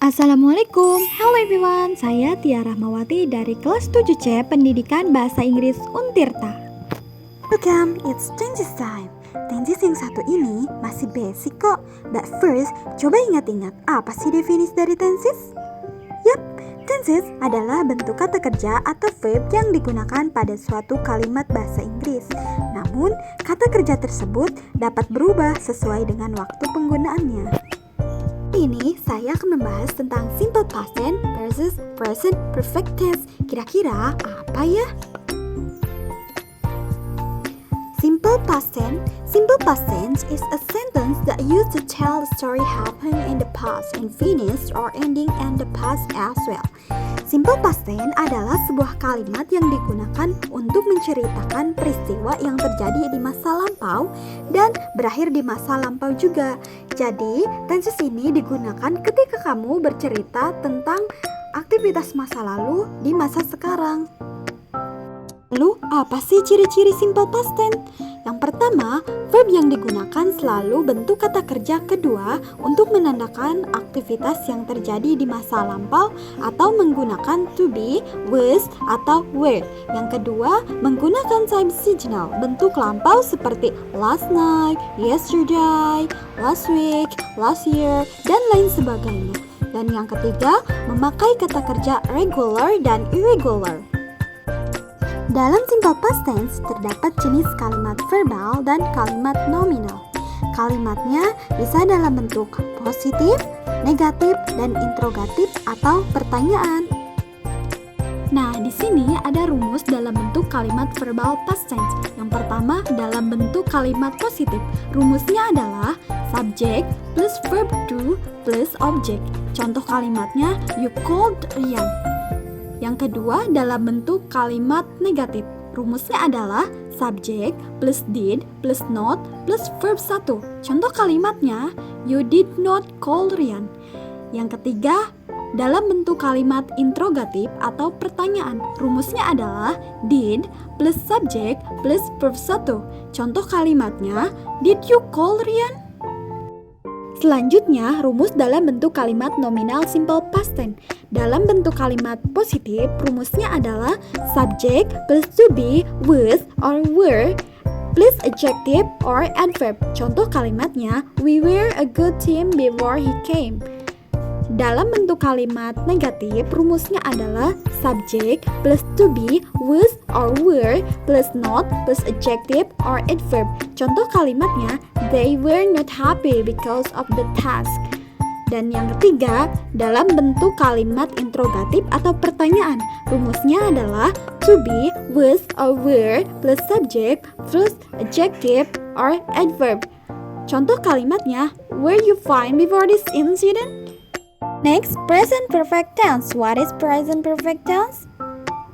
Assalamualaikum, hello everyone, saya Tia Rahmawati dari kelas 7C Pendidikan Bahasa Inggris Untirta. Welcome, it's Tenses time. Tenses yang satu ini masih basic kok. But first, coba ingat-ingat apa sih definisi dari tenses? Yap, tenses adalah bentuk kata kerja atau verb yang digunakan pada suatu kalimat bahasa Inggris. Namun, kata kerja tersebut dapat berubah sesuai dengan waktu penggunaannya. Ini saya akan membahas tentang simple past tense versus present perfect tense. Kira-kira apa ya? Simple past tense is a sentence that used to tell the story happened in the past and finished or ending in the past as well. Simple past tense adalah sebuah kalimat yang digunakan untuk menceritakan peristiwa yang terjadi di masa lampau dan berakhir di masa lampau juga. Jadi, tenses ini digunakan ketika kamu bercerita tentang aktivitas masa lalu di masa sekarang. Lalu, apa sih ciri-ciri simple past tense? Yang pertama, verb yang digunakan selalu bentuk kata kerja kedua untuk menandakan aktivitas yang terjadi di masa lampau atau menggunakan to be, was, atau were. Yang kedua, menggunakan time signal bentuk lampau seperti last night, yesterday, last week, last year, dan lain sebagainya. Dan yang ketiga, memakai kata kerja regular dan irregular. Dalam simple past tense terdapat jenis kalimat verbal dan kalimat nominal. Kalimatnya bisa dalam bentuk positif, negatif, dan interrogatif atau pertanyaan. Nah, di sini ada rumus dalam bentuk kalimat verbal past tense. Yang pertama, dalam bentuk kalimat positif. Rumusnya adalah subject plus verb to plus object. Contoh kalimatnya, you called Rian. Yang kedua, dalam bentuk kalimat negatif. Rumusnya adalah subject plus did plus not plus verb 1. Contoh kalimatnya, you did not call Rian. Yang ketiga, dalam bentuk kalimat interrogatif atau pertanyaan. Rumusnya adalah did plus subject plus verb 1. Contoh kalimatnya, did you call Rian? Selanjutnya, rumus dalam bentuk kalimat nominal simple past tense. Dalam bentuk kalimat positif, rumusnya adalah subject plus to be, was, or were, plus adjective or adverb. Contoh kalimatnya, we were a good team before he came. Dalam bentuk kalimat negatif, rumusnya adalah subject plus to be, was, or were, plus not, plus adjective or adverb. Contoh kalimatnya, they were not happy because of the task. Dan yang ketiga, dalam bentuk kalimat interrogatif atau pertanyaan, rumusnya adalah to be, was, or were, plus subject, plus adjective or adverb. Contoh kalimatnya, were you fine before this incident? Next, present perfect tense. What is present perfect tense?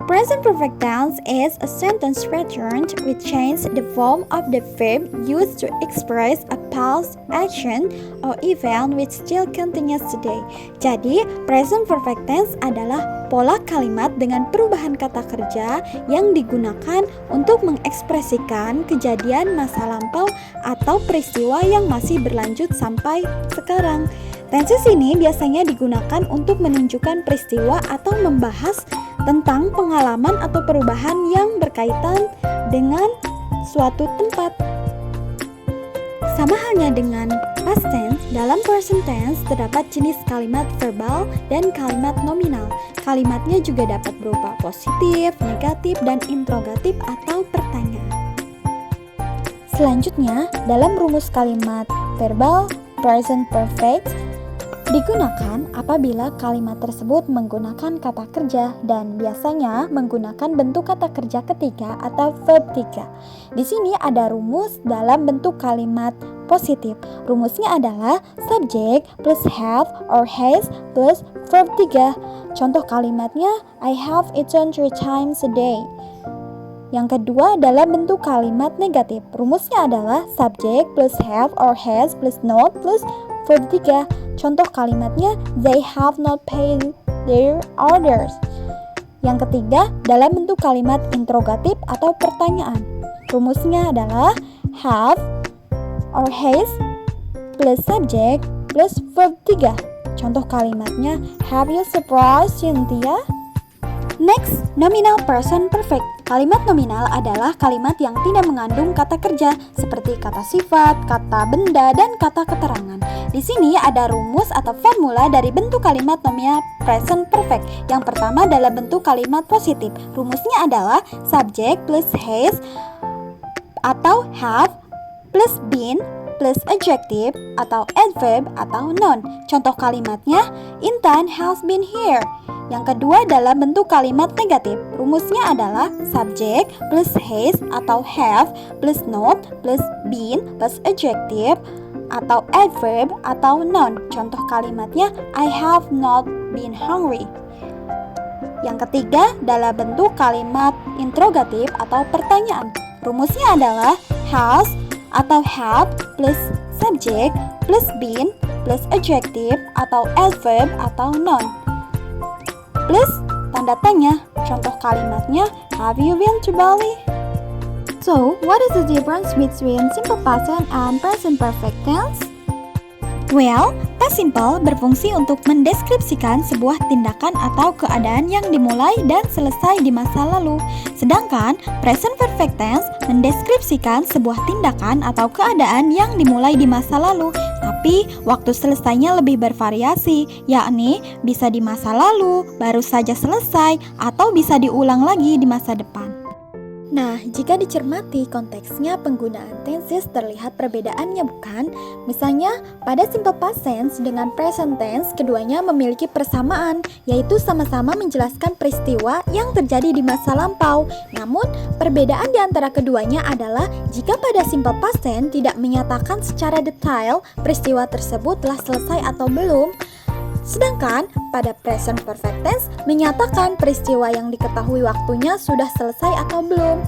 Present perfect tense is a sentence pattern which changes the form of the verb used to express a past action or event which still continues today. Jadi, present perfect tense adalah pola kalimat dengan perubahan kata kerja yang digunakan untuk mengekspresikan kejadian masa lampau atau peristiwa yang masih berlanjut sampai sekarang. Tenses ini biasanya digunakan untuk menunjukkan peristiwa atau membahas tentang pengalaman atau perubahan yang berkaitan dengan suatu tempat. Sama halnya dengan past tense, dalam present tense terdapat jenis kalimat verbal dan kalimat nominal. Kalimatnya juga dapat berupa positif, negatif, dan interrogatif atau pertanyaan. Selanjutnya, dalam rumus kalimat verbal present perfect digunakan apabila kalimat tersebut menggunakan kata kerja dan biasanya menggunakan bentuk kata kerja ketiga atau verb 3. Di sini ada rumus dalam bentuk kalimat positif. Rumusnya adalah subject plus have or has plus verb 3. Contoh kalimatnya, I have eaten 3 times a day. Yang kedua, dalam bentuk kalimat negatif. Rumusnya adalah subject plus have or has plus not plus verb 3. Contoh kalimatnya, they have not paid their orders. Yang ketiga, dalam bentuk kalimat interrogatif atau pertanyaan. Rumusnya adalah have or has plus subject plus verb 3. Contoh kalimatnya, have you surprised Cynthia? Next, nominal present perfect. Kalimat nominal adalah kalimat yang tidak mengandung kata kerja seperti kata sifat, kata benda, dan kata keterangan. Di sini ada rumus atau formula dari bentuk kalimat nominal present perfect. Yang pertama adalah bentuk kalimat positif. Rumusnya adalah subject plus has atau have plus been plus adjective atau adverb atau noun. Contoh kalimatnya, Intan has been here. Yang kedua adalah bentuk kalimat negatif. Rumusnya adalah subject plus has atau have plus not plus been plus adjective atau adverb atau noun. Contoh kalimatnya, I have not been hungry. Yang ketiga adalah bentuk kalimat interrogatif atau pertanyaan. Rumusnya adalah has atau have plus subject plus been plus adjective atau adverb atau noun plus tanda tanya. Contoh kalimatnya, have you been to Bali? So, what is the difference between simple past tense and present perfect tense? Well, past simple berfungsi untuk mendeskripsikan sebuah tindakan atau keadaan yang dimulai dan selesai di masa lalu. Sedangkan present perfect tense mendeskripsikan sebuah tindakan atau keadaan yang dimulai di masa lalu, tapi waktu selesainya lebih bervariasi, yakni bisa di masa lalu, baru saja selesai, atau bisa diulang lagi di masa depan. Nah, jika dicermati konteksnya penggunaan tenses terlihat perbedaannya, bukan? Misalnya, pada simple past tense dengan present tense keduanya memiliki persamaan, yaitu sama-sama menjelaskan peristiwa yang terjadi di masa lampau. Namun, perbedaan di antara keduanya adalah jika pada simple past tense tidak menyatakan secara detail peristiwa tersebut telah selesai atau belum. Sedangkan pada present perfect tense menyatakan peristiwa yang diketahui waktunya sudah selesai atau belum.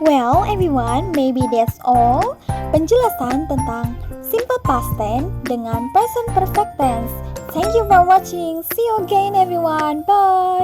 Well, everyone, maybe that's all. Penjelasan tentang simple past tense dengan present perfect tense. Thank you for watching. See you again, everyone. Bye.